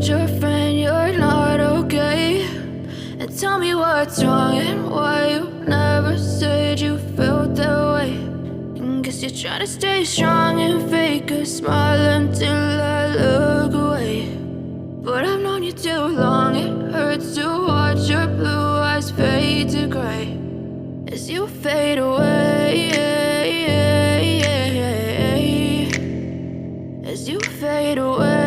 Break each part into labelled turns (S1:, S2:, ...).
S1: told your friend you're not okay? And tell me what's wrong and why you never said you felt that way. And guess you're trying to stay strong and fake a smile until I look away. But I've known you too long, it hurts to watch your blue eyes fade to gray as you fade away, as you fade away.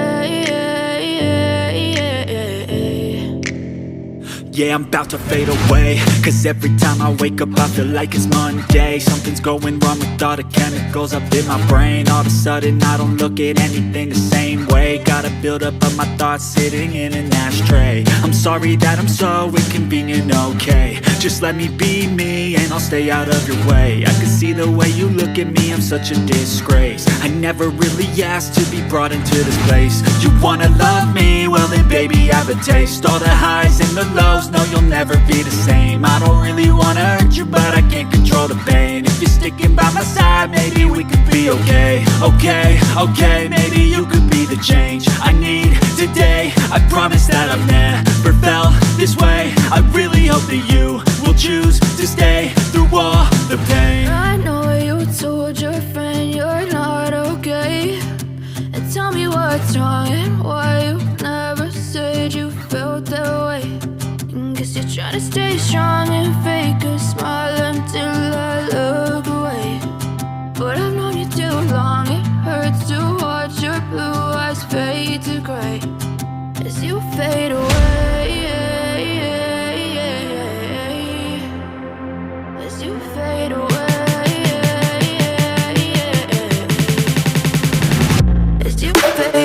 S2: Yeah, I'm about to fade away, cause every time I wake up I feel like it's Monday. Something's going wrong with all the chemicals up in my brain. All of a sudden I don't look at anything the same way. Got a buildup of my thoughts sitting in an ashtray. I'm sorry that I'm so inconvenient, okay? Just let me be me and I'll stay out of your way. I can see the way you look at me, I'm such a disgrace. I never really asked to be brought into this place. You wanna love me? Well then baby I have a taste. All the highs and the lows, no you'll never be the same. I don't really wanna hurt you but I can't control the pain. If you're sticking by my side maybe we could be okay. Okay, maybe you could be the change I need today. I promise that I've never felt this way. I really hope that you will choose to stay through all the pain.
S1: I know you told your friend you're not okay. And tell me what's wrong and why you never said you felt that way. And guess you're trying to stay strong and fake a smile until I look away. But I've known you too long, it hurts to watch your blue eyes fade to gray as you fade away, as you fade away, as you fade